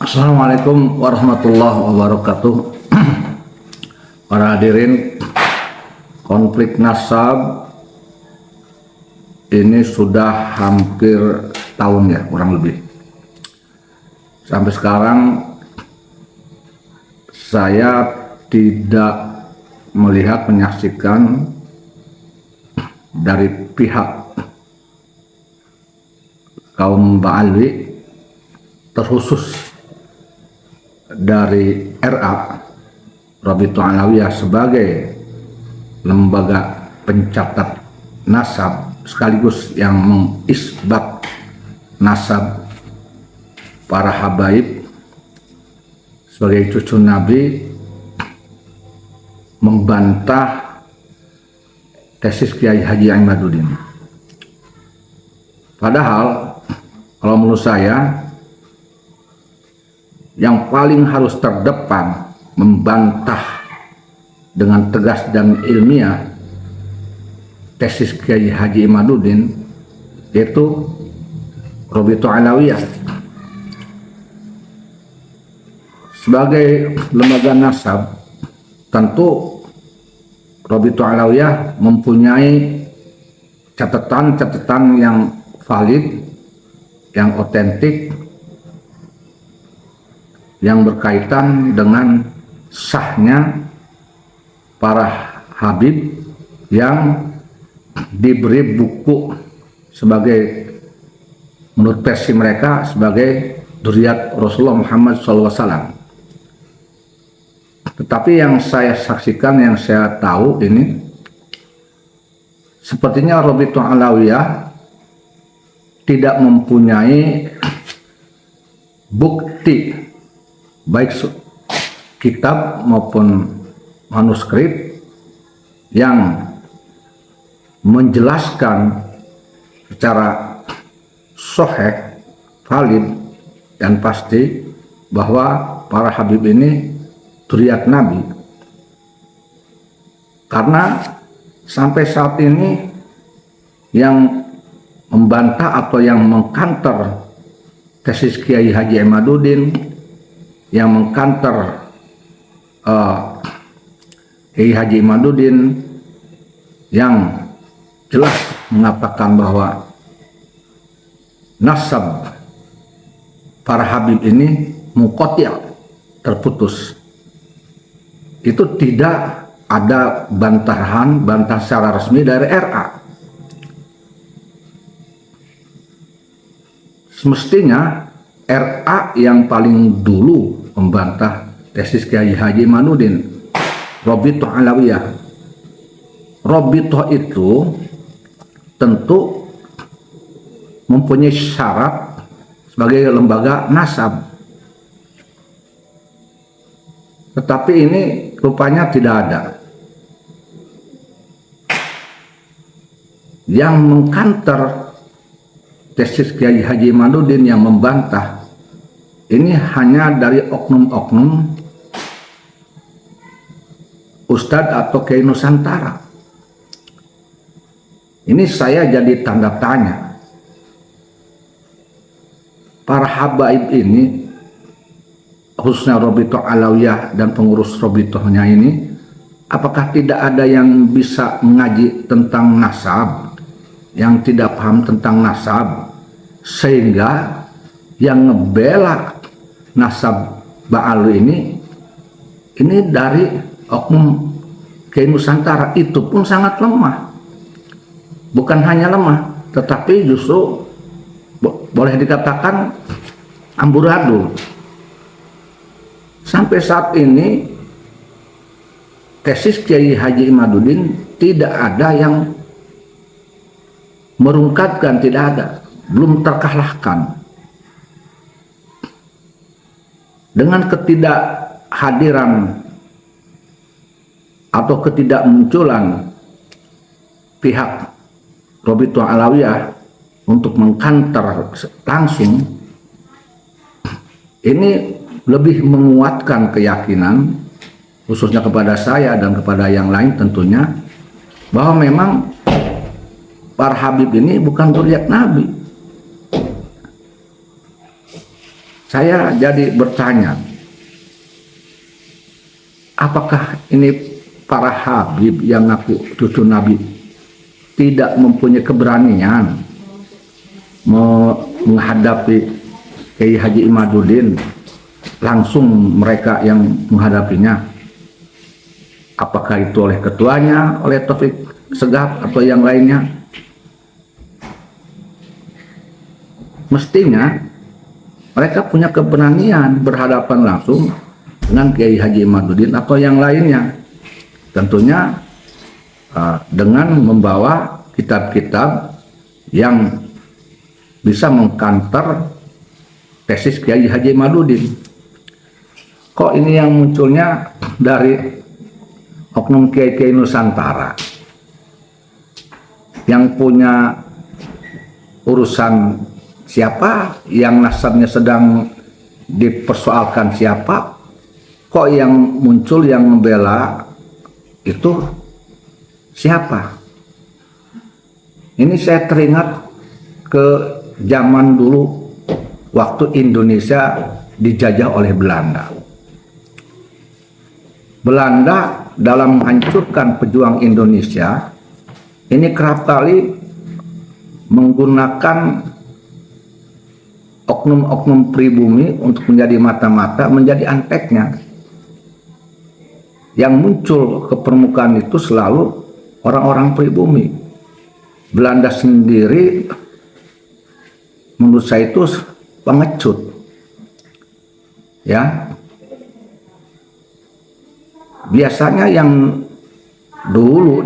Assalamualaikum warahmatullahi wabarakatuh. Para hadirin, konflik nasab ini sudah hampir tahun ya, kurang lebih. Sampai sekarang saya tidak melihat, menyaksikan dari pihak kaum Ba'alwi, terkhusus dari RA Rabithah Alawiyah sebagai lembaga pencatat nasab sekaligus yang mengisbat nasab para habaib sebagai cucu Nabi, membantah tesis Kiai Haji Imaduddin. Padahal kalau menurut saya yang paling harus terdepan membantah dengan tegas dan ilmiah tesis Kiai Haji Imaduddin yaitu Rabithah Alawiyah. Sebagai lembaga nasab, tentu Rabithah Alawiyah mempunyai catatan-catatan yang valid, yang otentik, yang berkaitan dengan sahnya para habib yang diberi buku sebagai, menurut versi mereka, sebagai dzurriyyat Rasulullah Muhammad SAW. Tetapi yang saya saksikan, yang saya tahu ini, sepertinya Rabithah Alawiyah tidak mempunyai bukti baik kitab maupun manuskrip yang menjelaskan secara sahih, valid dan pasti bahwa para habib ini dzurriyyat Nabi. Karena sampai saat ini yang membantah atau yang mengkanter tesis Kiai Haji Imaduddin, yang mengkanter Kiai Haji Imaduddin, yang jelas mengatakan bahwa nasab para habib ini munqati', terputus, itu tidak ada bantahan secara resmi dari RA. Semestinya RA yang paling dulu membantah tesis Kiai Haji Imaduddin, Rabithah Alawiyah. Rabithah itu tentu mempunyai syarat sebagai lembaga nasab, tetapi ini rupanya tidak ada. Yang mengkanter tesis Kiai Haji Imaduddin, yang membantah, ini hanya dari oknum-oknum Ustadz atau Kiai Nusantara. Ini saya jadi tanda tanya. Para habaib ini, khususnya Rabithah Alawiyah dan pengurus Rabithahnya ini, apakah tidak ada yang bisa mengaji tentang nasab, yang tidak paham tentang nasab, sehingga yang ngebela nasab Ba'alwi ini dari oknum Kiai Nusantara, itu pun sangat lemah. Bukan hanya lemah, tetapi justru boleh dikatakan amburadul. Sampai saat ini tesis Kiai Haji Imaduddin tidak ada yang merungkapkan, tidak ada, belum terkalahkan. Dengan ketidakhadiran atau ketidakmunculan pihak Rabithah Alawiyah untuk mengkanter langsung, ini lebih menguatkan keyakinan, khususnya kepada saya dan kepada yang lain tentunya, bahwa memang para habib ini bukan dzurriyyat Nabi. saya jadi bertanya, apakah ini para Habib yang ngaku cucu Nabi tidak mempunyai keberanian menghadapi Kiai Haji Imaduddin, langsung mereka yang menghadapinya? Apakah itu oleh ketuanya, oleh Taufik Segaf atau yang lainnya? Mestinya mereka punya keberanian berhadapan langsung dengan Kiai Haji Imaduddin atau yang lainnya. Tentunya dengan membawa kitab-kitab yang bisa mengkanter tesis Kiai Haji Imaduddin. Kok ini yang munculnya dari oknum kiai-kiai Nusantara yang punya urusan siapa, yang nasabnya sedang dipersoalkan siapa, kok yang muncul yang membela itu siapa? Ini saya teringat ke zaman dulu waktu Indonesia dijajah oleh Belanda. Belanda dalam menghancurkan pejuang Indonesia ini kerap kali menggunakan oknum-oknum pribumi untuk menjadi mata-mata, menjadi anteknya. Yang muncul ke permukaan itu selalu orang-orang pribumi. Belanda sendiri menurut saya itu pengecut, ya. Biasanya yang dulu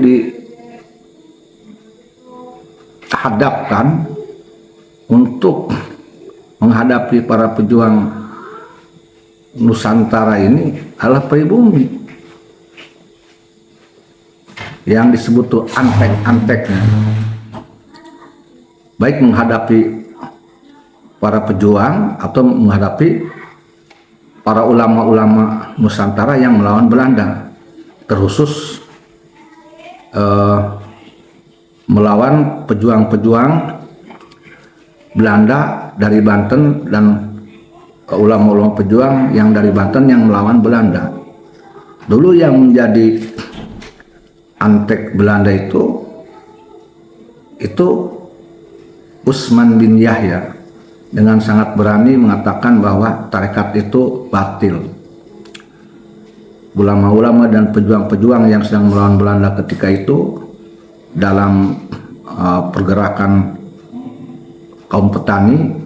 dihadapkan untuk menghadapi para pejuang Nusantara ini adalah pribumi yang disebut tuh antek-anteknya, baik menghadapi para pejuang atau menghadapi para ulama-ulama Nusantara yang melawan Belanda, terkhusus melawan pejuang-pejuang Belanda dari Banten dan ulama-ulama pejuang yang dari Banten yang melawan Belanda. Dulu yang menjadi antek Belanda itu Utsman bin Yahya dengan sangat berani mengatakan bahwa tarekat itu batil. Ulama-ulama dan pejuang-pejuang yang sedang melawan Belanda ketika itu dalam pergerakan kaum petani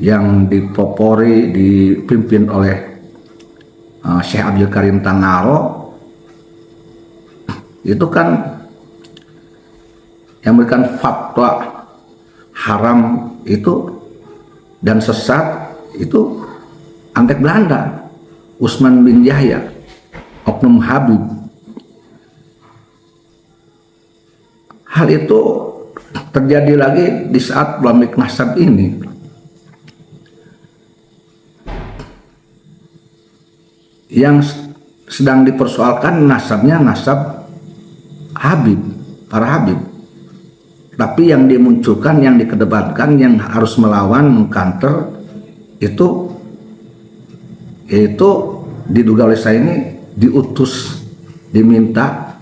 yang dipimpin oleh Syekh Abdul Karim Tanaro, itu kan yang memberikan fatwa haram itu dan sesat itu antek Belanda, Utsman bin Yahya, oknum Habib. Hal itu terjadi lagi di saat polemik nasab ini. Yang sedang dipersoalkan nasabnya nasab Habib, para Habib. Tapi yang dimunculkan, yang dikedepankan, yang harus melawan, mengkanter itu diduga oleh saya ini diutus, diminta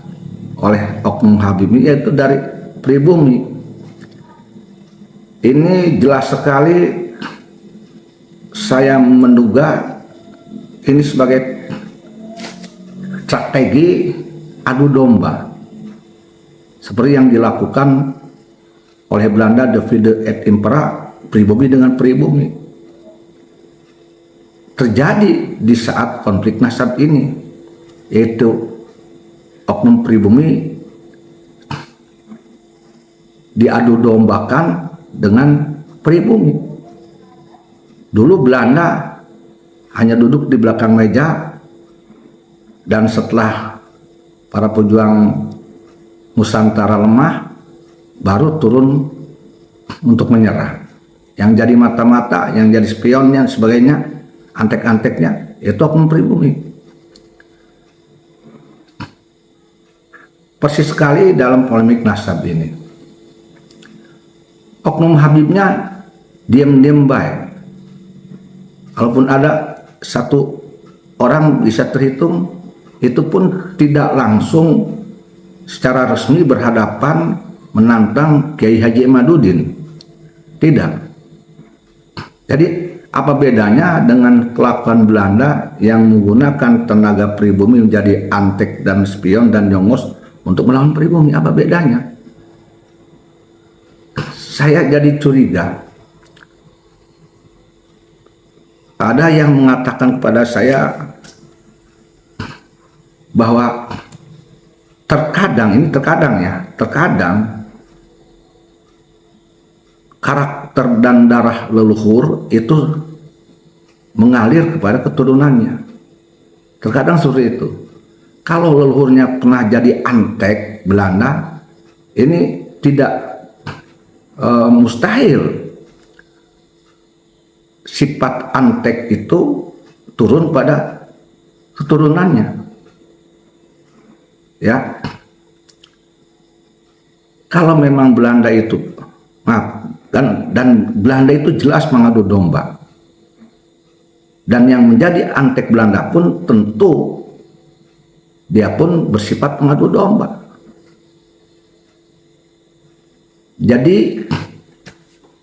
oleh oknum Habib, yaitu dari pribumi. Ini jelas sekali saya menduga ini sebagai strategi adu domba seperti yang dilakukan oleh Belanda divide et impera, pribumi dengan pribumi. Terjadi di saat konflik nasab ini, yaitu oknum pribumi diadu dombakan dengan pribumi. Dulu Belanda hanya duduk di belakang meja, dan setelah para pejuang Nusantara lemah, baru turun untuk menyerah. Yang jadi mata-mata, yang jadi spionnya, sebagainya, antek-anteknya, itu oknum pribumi. Persis sekali dalam polemik nasab ini. Oknum Habibnya diam-diam baik. Kalaupun ada satu orang bisa terhitung, itu pun tidak langsung secara resmi berhadapan menantang Kiai Haji Imaduddin. Tidak. Jadi apa bedanya dengan kelakuan Belanda yang menggunakan tenaga pribumi menjadi antek dan spion dan nyongos untuk melawan pribumi? Apa bedanya? Saya jadi curiga. Ada yang mengatakan kepada saya bahwa terkadang karakter dan darah leluhur itu mengalir kepada keturunannya. Terkadang seperti itu. Kalau leluhurnya pernah jadi antek Belanda, ini tidak mustahil sifat antek itu turun pada keturunannya. Ya, kalau memang Belanda itu, dan Belanda itu jelas mengadu domba, dan yang menjadi antek Belanda pun tentu dia pun bersifat mengadu domba. Jadi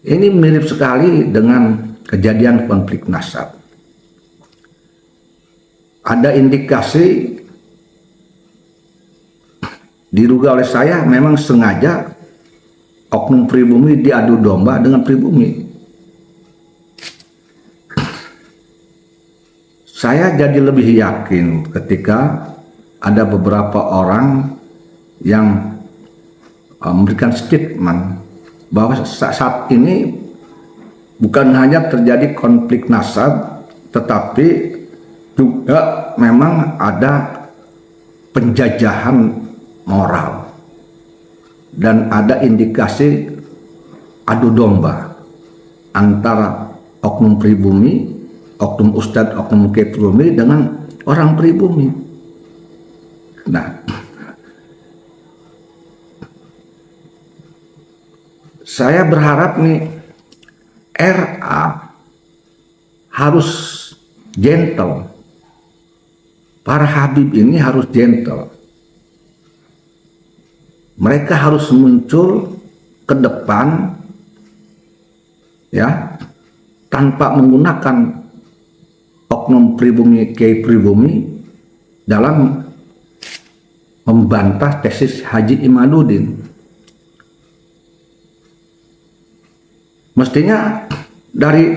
ini mirip sekali dengan kejadian konflik nasab. Ada indikasi diduga oleh saya memang sengaja oknum pribumi diadu domba dengan pribumi. Saya jadi lebih yakin ketika ada beberapa orang yang memberikan statement bahwa saat ini bukan hanya terjadi konflik nasab, tetapi juga memang ada penjajahan moral dan ada indikasi adu domba antara oknum pribumi, oknum ustadz, oknum kiai pribumi dengan orang pribumi. Nah, saya berharap nih RA harus gentle. Para habib ini harus gentle. Mereka harus muncul ke depan ya, tanpa menggunakan oknum pribumi, kiai pribumi dalam membantah tesis Haji Imaduddin. Mestinya dari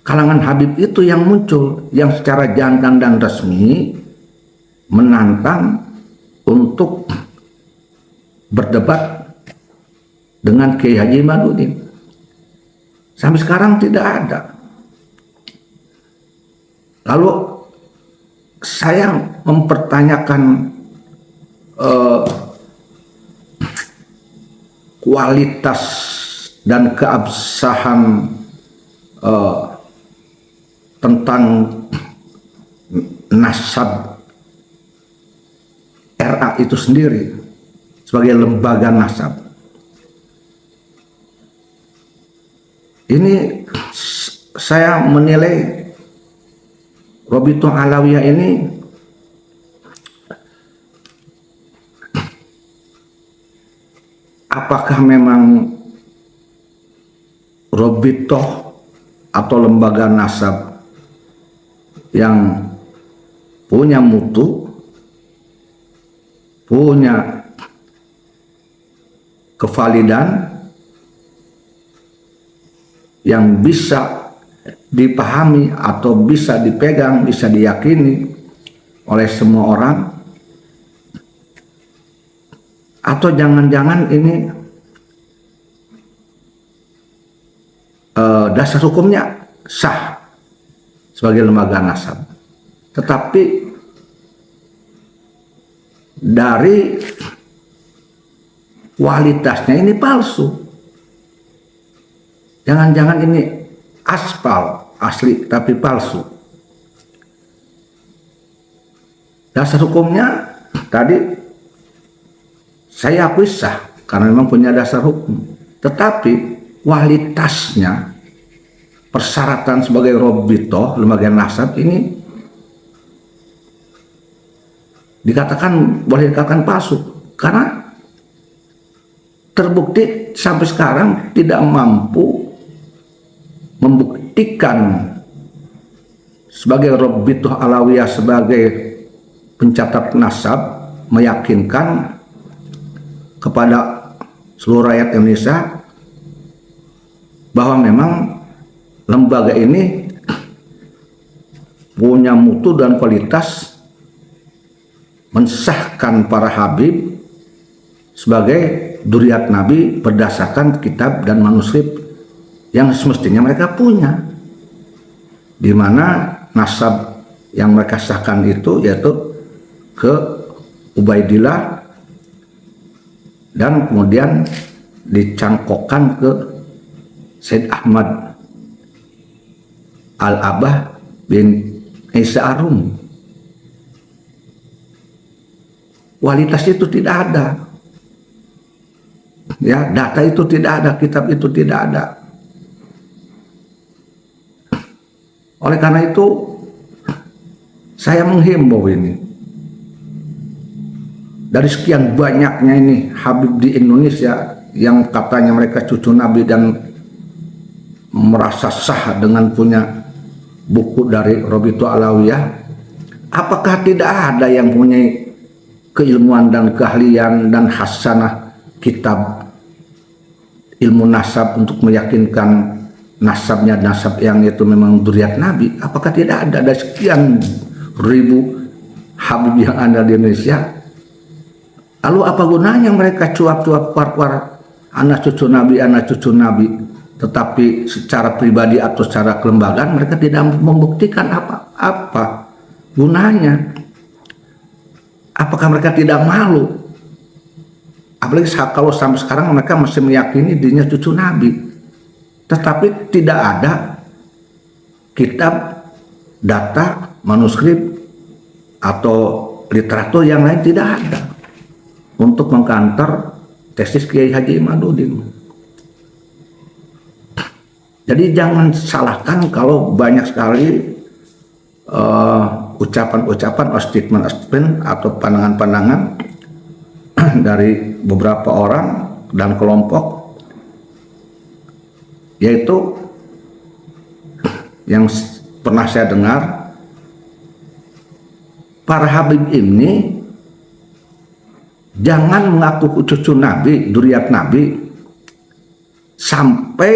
kalangan habib itu yang muncul, yang secara jantan dan resmi menantang untuk berdebat dengan Kiai Haji Imaduddin. Sampai sekarang tidak ada. Lalu saya mempertanyakan kualitas dan keabsahan tentang nasab RA itu sendiri sebagai lembaga nasab. Ini saya menilai Robitoh Alawiyah ini apakah memang Robitoh atau lembaga nasab yang punya mutu, punya kevalidan yang bisa dipahami atau bisa dipegang, bisa diyakini oleh semua orang, atau jangan-jangan ini dasar hukumnya sah sebagai lembaga nasab, tetapi dari kualitasnya ini palsu. Jangan-jangan ini aspal asli tapi palsu. Dasar hukumnya tadi saya akui sah karena memang punya dasar hukum, tetapi kualitasnya persyaratan sebagai Robitoh, lembaga nasab ini boleh dikatakan palsu karena terbukti sampai sekarang tidak mampu membuktikan sebagai Robitoh Alawiyah, sebagai pencatat nasab, meyakinkan kepada seluruh rakyat Indonesia bahwa memang lembaga ini punya mutu dan kualitas mensahkan para habib sebagai dzurriyyat Nabi berdasarkan kitab dan manuskrip yang semestinya mereka punya, di mana nasab yang mereka sahkan itu yaitu ke Ubaidillah dan kemudian dicangkokkan ke Said Ahmad Al-Abah bin Isa Arumi. Kualitas itu tidak ada, ya, data itu tidak ada, kitab itu tidak ada. Oleh karena itu saya menghimbau ini, dari sekian banyaknya ini habib di Indonesia yang katanya mereka cucu Nabi dan merasa sah dengan punya buku dari Robitoh Alawiyah, apakah tidak ada yang punya keilmuan dan keahlian dan hasanah kitab ilmu nasab untuk meyakinkan nasabnya nasab yang itu memang dzurriyyat Nabi? Apakah tidak ada dari sekian ribu habib yang ada di Indonesia? Lalu apa gunanya mereka cuap-cuap keluar anak cucu Nabi, tetapi secara pribadi atau secara kelembagaan mereka tidak membuktikan apa gunanya? Apakah mereka tidak malu? Apalagi kalau sampai sekarang mereka masih meyakini dirinya cucu Nabi, tetapi tidak ada kitab, data, manuskrip atau literatur yang lain, tidak ada untuk mengkantor tesis Kiai Haji Imaduddin. Jadi jangan salahkan kalau banyak sekali ucapan-ucapan atau statement atau pandangan-pandangan dari beberapa orang dan kelompok, yaitu yang pernah saya dengar, para habib ini jangan mengaku cucu Nabi, dzurriyyat Nabi, sampai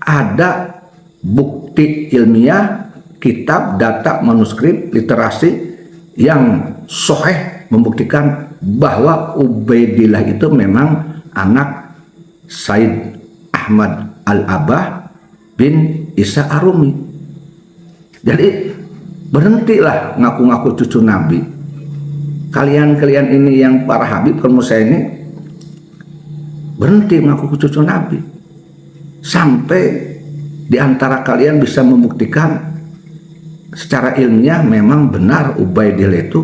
ada bukti ilmiah, kitab, data, manuskrip, literasi yang sahih membuktikan bahwa Ubaidillah itu memang anak Said Ahmad Al-Abah bin Isa Arumi. Jadi berhentilah ngaku-ngaku cucu Nabi. Kalian ini yang para habib, kalau saya ini, berhenti mengaku cucu Nabi sampai di antara kalian bisa membuktikan secara ilmiah memang benar Ubaidillah itu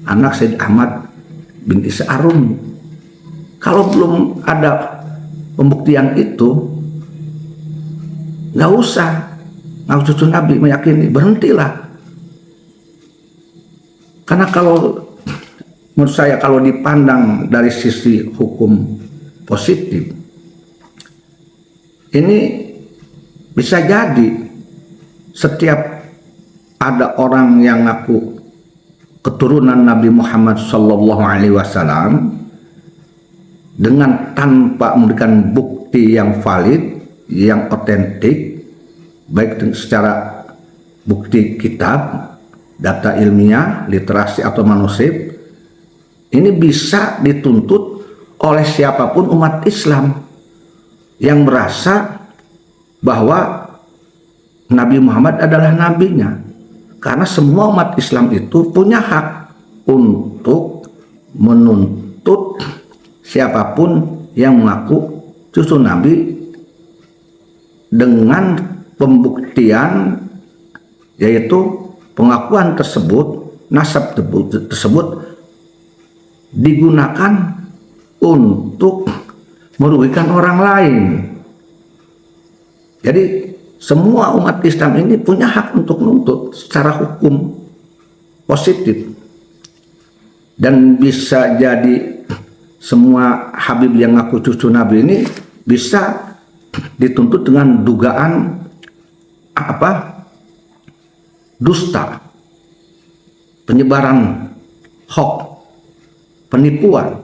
anak Said Ahmad bin Isa Arumi. Kalau belum ada pembuktian itu, nggak usah ngaku cucu Nabi, meyakini, berhentilah. Karena kalau menurut saya, kalau dipandang dari sisi hukum positif, ini bisa jadi setiap ada orang yang ngaku keturunan Nabi Muhammad SAW dengan tanpa memberikan bukti yang valid, yang otentik, baik secara bukti kitab, data ilmiah, literasi atau manuskrip, ini bisa dituntut oleh siapapun umat Islam yang merasa bahwa Nabi Muhammad adalah nabinya. Karena semua umat Islam itu punya hak untuk menuntut siapapun yang mengaku cucu Nabi dengan pembuktian, yaitu pengakuan tersebut, nasab tersebut digunakan untuk merugikan orang lain. Jadi semua umat Islam ini punya hak untuk menuntut secara hukum positif. Dan bisa jadi semua Habib yang ngaku cucu Nabi ini bisa dituntut dengan dugaan dusta, penyebaran hoax, penipuan.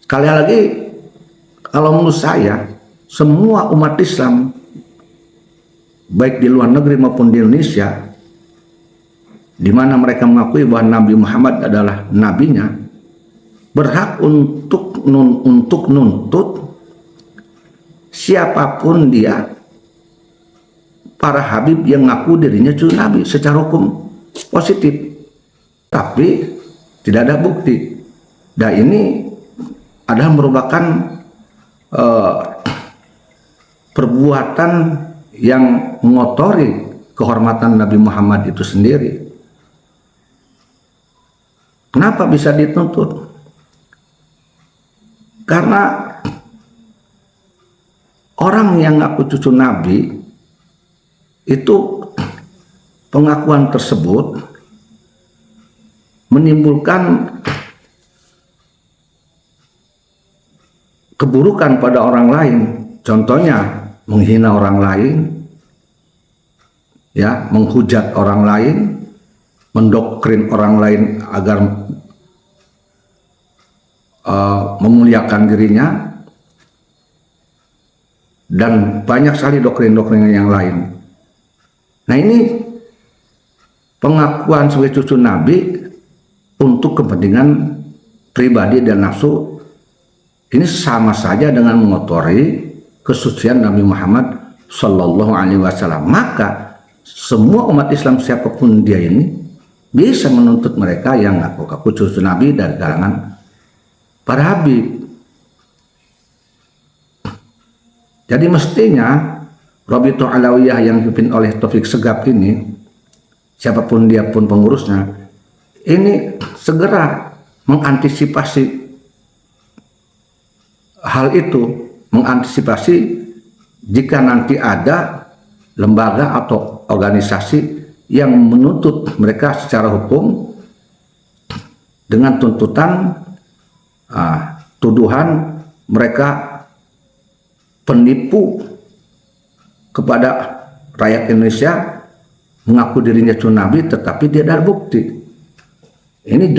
Sekali lagi, kalau menurut saya, semua umat Islam baik di luar negeri maupun di Indonesia, di mana mereka mengakui bahwa Nabi Muhammad adalah nabinya, berhak untuk nuntut siapapun dia, para Habib yang ngaku dirinya cucu Nabi secara hukum positif, tapi tidak ada bukti. Dan ini adalah merupakan perbuatan yang mengotori kehormatan Nabi Muhammad itu sendiri. Kenapa bisa dituntut? Karena orang yang ngaku cucu Nabi itu, pengakuan tersebut menimbulkan keburukan pada orang lain. Contohnya menghina orang lain, ya, menghujat orang lain, mendoktrin orang lain agar memuliakan dirinya, dan banyak sekali doktrin-doktrin yang lain. Nah, ini pengakuan sebagai cucu Nabi untuk kepentingan pribadi dan nafsu, ini sama saja dengan mengotori kesucian Nabi Muhammad Sallallahu Alaihi Wasallam. Maka semua umat Islam siapapun dia ini bisa menuntut mereka yang ngaku cucu Nabi dari kalangan para Habib. Jadi mestinya Rabithah Alawiyah yang dipimpin oleh Taufik Segaf ini, siapapun dia pun pengurusnya, ini segera mengantisipasi hal itu, mengantisipasi jika nanti ada lembaga atau organisasi yang menuntut mereka secara hukum dengan tuntutan tuduhan mereka penipu kepada rakyat Indonesia, mengaku dirinya cucu Nabi tetapi tidak ada bukti. Ini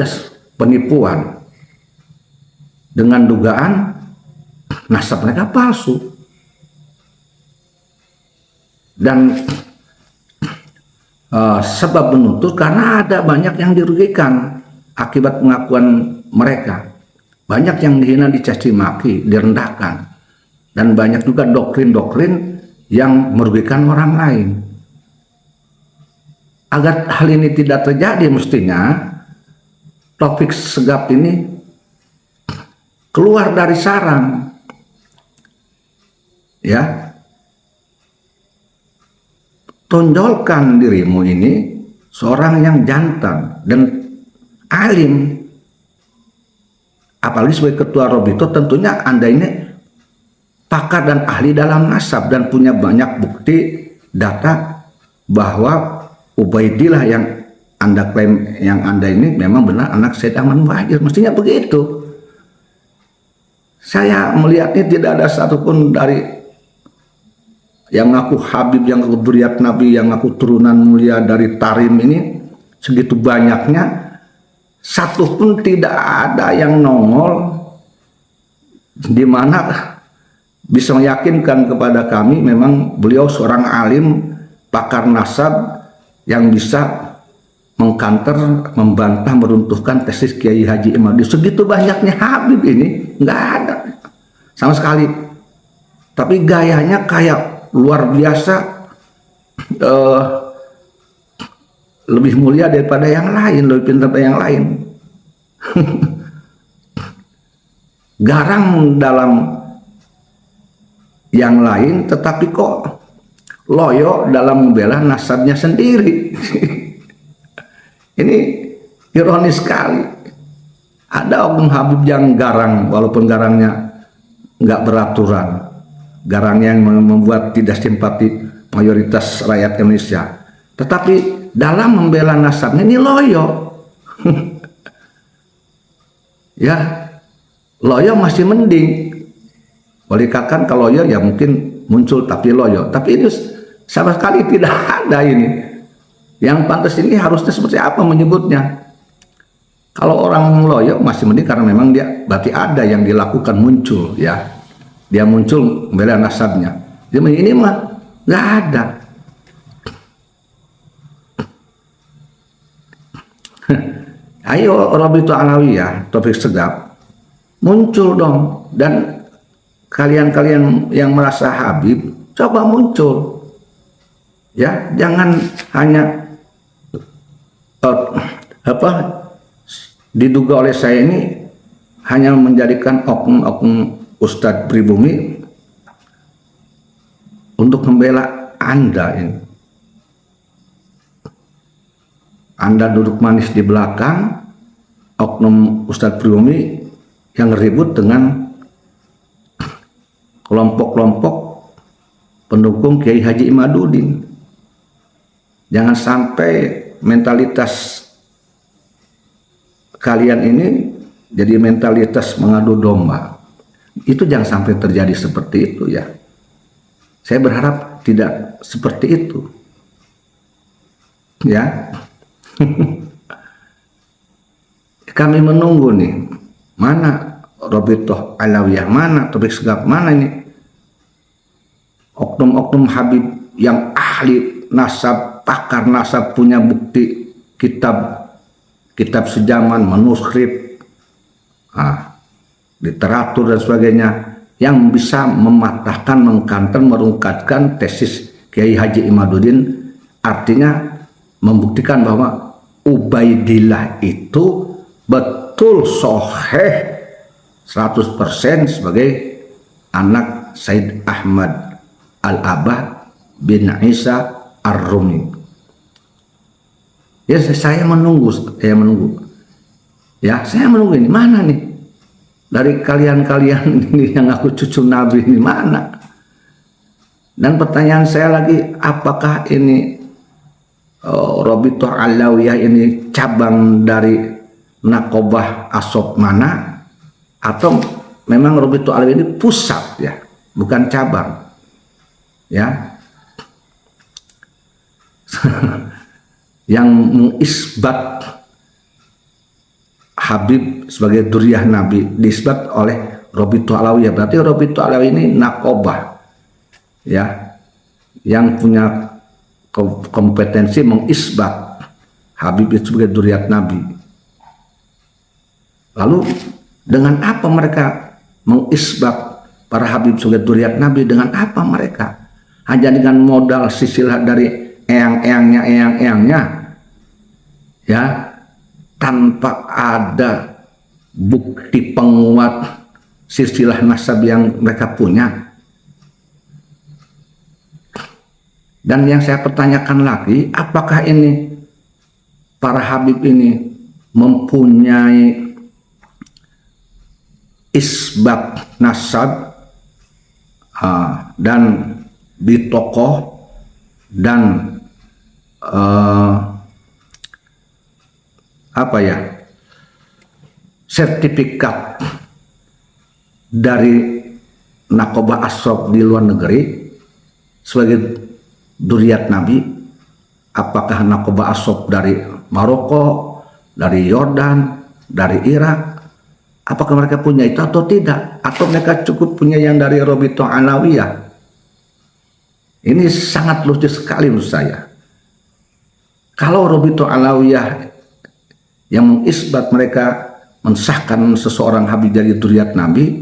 penipuan dengan dugaan nasab mereka palsu. Dan sebab menuntut karena ada banyak yang dirugikan akibat pengakuan mereka. Banyak yang dihina, dicaci maki, direndahkan, dan banyak juga doktrin-doktrin yang merugikan orang lain. Agar hal ini tidak terjadi, mestinya Taufik Segaf ini keluar dari sarang, ya, tonjolkan dirimu ini seorang yang jantan dan alim. Apalagi sebagai ketua Rabithah, tentunya Anda ini pakar dan ahli dalam nasab dan punya banyak bukti data bahwa Ubaidillah yang Anda klaim, yang Anda ini memang benar anak Said Ahmad Muhajir. Mestinya begitu. Saya melihatnya tidak ada satupun dari yang ngaku Habib, yang ngaku dzurriyyat Nabi, yang ngaku turunan mulia dari Tarim ini, segitu banyaknya, satu pun tidak ada yang nongol di mana bisa meyakinkan kepada kami memang beliau seorang alim, pakar nasab yang bisa mengkanter, membantah, meruntuhkan tesis Kiai Haji Imadi. Segitu banyaknya Habib ini nggak ada sama sekali. Tapi gayanya kayak luar biasa, lebih mulia daripada yang lain, lebih pintar daripada yang lain. Garang dalam yang lain, tetapi kok loyo dalam membela nasabnya sendiri. Ini ironis sekali. Ada oknum Habib yang garang, walaupun garangnya nggak beraturan, garangnya yang membuat tidak simpati mayoritas rakyat Indonesia. Tetapi dalam membela nasabnya ini loyo. Ya, loyo masih mending. Boleh katakan kalau loyo ya mungkin muncul tapi loyo. Tapi ini sama sekali tidak ada ini. Yang pantas ini harusnya seperti apa menyebutnya? Kalau orang loyo masih mending karena memang dia berarti ada yang dilakukan muncul ya. Dia muncul membela nasabnya. Ini mah nggak ada. Ayo Robitu Alawiyah, Taufik Segaf muncul dong, dan kalian-kalian yang merasa Habib coba muncul ya, jangan hanya diduga oleh saya ini hanya menjadikan oknum-oknum Ustadz Pribumi untuk membela Anda ini. Anda duduk manis di belakang oknum Ustadz Pribumi yang ribut dengan kelompok-kelompok pendukung Kiai Haji Imaduddin. Jangan sampai mentalitas kalian ini jadi mentalitas mengadu domba. Itu jangan sampai terjadi seperti itu ya. Saya berharap tidak seperti itu. Ya. Kami menunggu nih, mana Robitoh Alawiyah, mana Taufik Segaf, mana ini oknum-oknum Habib yang ahli nasab, pakar nasab, punya bukti kitab sejaman, manuskrip, literatur dan sebagainya, yang bisa mematahkan, mengkanter, merungkatkan tesis Kiai Haji Imaduddin, artinya membuktikan bahwa Ubaidillah itu betul sahih 100% sebagai anak Said Ahmad Al-Abah bin Isa Ar-Rumi. Ya, saya menunggu. Ya, saya menunggu ini. Mana nih? Dari kalian-kalian ini yang aku cucu Nabi ini mana? Dan pertanyaan saya lagi, apakah ini Robitoh Alawiyah ini cabang dari Nakobah Asob mana? Atau memang Robitoh Alawiyah ini pusat ya, bukan cabang. Ya. Yang mengisbat Habib sebagai duriyah Nabi diisbat oleh Robitoh Alawiyah. Berarti Robitoh Alawiyah ini nakobah ya, yang punya kompetensi mengisbat Habib itu sebagai duriyah Nabi. Lalu dengan apa mereka mengisbat para Habib sebagai duriyah Nabi? Dengan apa mereka? Hanya dengan modal sisilah dari eyang-eyangnya ya, tanpa ada bukti penguat silsilah nasab yang mereka punya. Dan yang saya pertanyakan lagi, apakah ini para Habib ini mempunyai isbat nasab dan bitokoh dan sertifikat dari Nakobah Asrof di luar negeri sebagai duriyat Nabi? Apakah Nakobah Asrof dari Maroko, dari Yordan, dari Irak? Apakah mereka punya itu atau tidak? Atau mereka cukup punya yang dari Robitoh Alawiyah? Ini sangat lucu sekali menurut saya. Kalau Robitoh Alawiyah yang mengisbat mereka mensahkan seseorang Habib dari duriyat Nabi,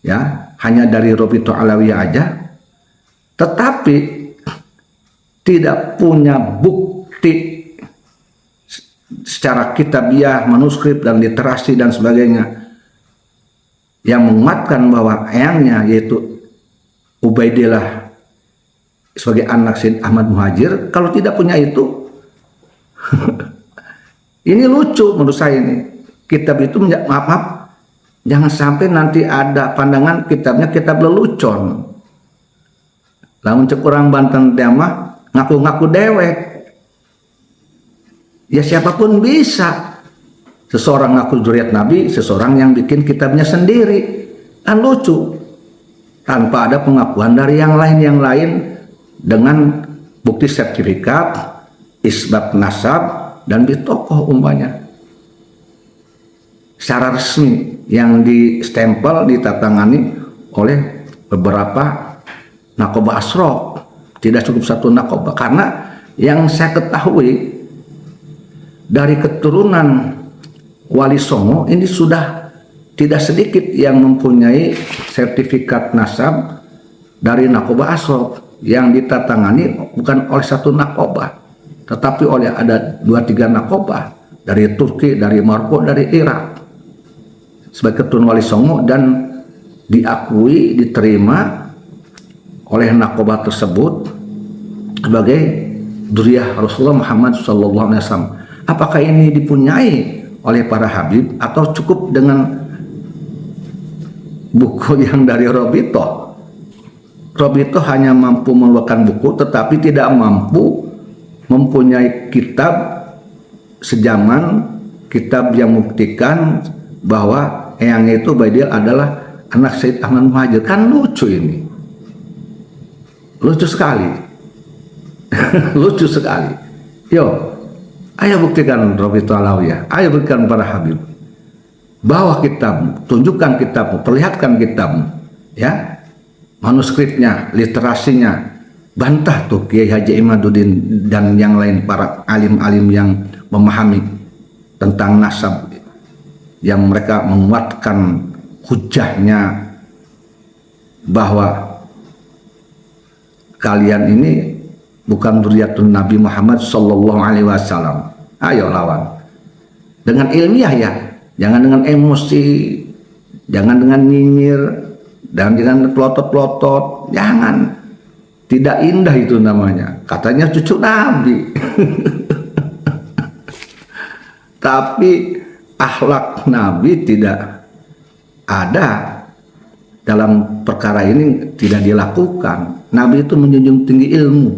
ya hanya dari Robitoh Alawiyah aja, tetapi tidak punya bukti secara kitabiah, manuskrip dan literasi dan sebagainya yang menguatkan bahwa eyangnya yaitu Ubaidillah sebagai anak Said Ahmad Muhajir. Kalau tidak punya itu ini lucu menurut saya ini. Kitab itu maaf, jangan sampai nanti ada pandangan kitabnya kitab lelucon. Lamun cek orang Banten teh mah ngaku-ngaku dewek. Ya siapapun bisa. Seseorang ngaku zuriat Nabi, seseorang yang bikin kitabnya sendiri. Kan lucu. Tanpa ada pengakuan dari yang lain dengan bukti sertifikat, isbat nasab, dan bitokoh umpamanya. Secara resmi yang distempel, ditatangani oleh beberapa nakobah asrok. Tidak cukup satu nakobah. Karena yang saya ketahui dari keturunan Wali Songo ini sudah tidak sedikit yang mempunyai sertifikat nasab dari nakobah asrok yang ditatangani bukan oleh satu nakobah, tetapi oleh ada 2-3 nakobah dari Turki, dari Maroko, dari Irak sebagai keturunan Wali Songo, dan diakui, diterima oleh nakobah tersebut sebagai dzurriyyah Rasulullah Muhammad SAW. Apakah ini dipunyai oleh para habib atau cukup dengan buku yang dari Robito? Robito hanya mampu mengeluarkan buku tetapi tidak mampu mempunyai kitab sejaman, kitab yang membuktikan bahwa eyangnya itu Baidil adalah anak Sayyid Ahmad Muhajir. Kan lucu ini, lucu sekali. Lucu sekali. Yo, ayo buktikan Robito Alawiyah, ayo buktikan para habib. Bawa kitab, tunjukkan kitabmu, perlihatkan kitabmu, ya, manuskripnya, literasinya. Bantah tuh Kiai Haji Imaduddin dan yang lain para alim-alim yang memahami tentang nasab, yang mereka menguatkan hujahnya bahwa kalian ini bukan dzurriyyatun Nabi Muhammad sallallahu alaihi wasallam. Ayo lawan dengan ilmiah ya, jangan dengan emosi, jangan dengan nyinyir, dan dengan pelotot-pelotot. Jangan, tidak indah itu namanya. Katanya cucu Nabi. Tapi akhlak Nabi tidak ada dalam perkara ini, tidak dilakukan. Nabi itu menjunjung tinggi ilmu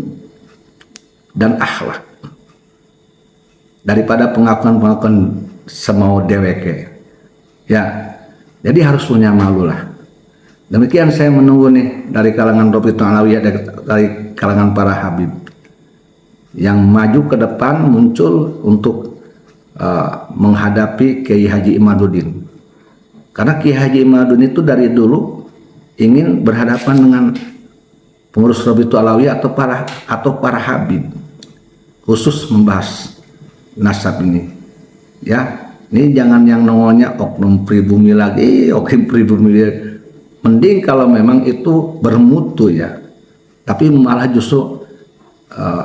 dan akhlak daripada pengakuan-pengakuan semau deweke. Ya, jadi harus punya malu lah. Demikian saya menunggu nih dari kalangan Robito Alawiyah, dari kalangan para habib yang maju ke depan muncul untuk menghadapi Kiai Haji Imaduddin. Karena Kiai Haji Imaduddin itu dari dulu ingin berhadapan dengan pengurus Robito Alawiyah atau para habib, khusus membahas nasab ini. Ya, ini jangan yang nongolnya oknum pribumi lagi, oknum pribumi. Mending kalau memang itu bermutu ya. Tapi malah justru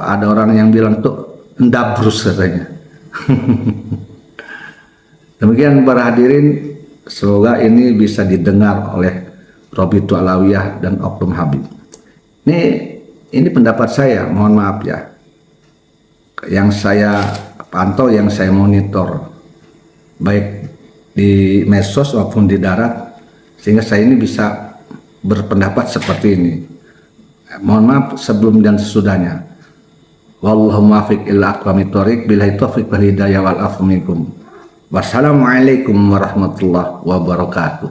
ada orang yang bilang tuh ndabrus katanya. Demikian para hadirin, semoga ini bisa didengar oleh Robito Alawiyah dan oknum habib. Ini pendapat saya, mohon maaf ya. Yang saya pantau, yang saya monitor baik di medsos maupun di darat, sehingga saya ini bisa berpendapat seperti ini. Mohon maaf sebelum dan sesudahnya. Wallahu muwaffiq ila aqwamit thoriq, billahi taufiq wal hidayah wal afu minkum. Wassalamualaikum warahmatullahi wabarakatuh.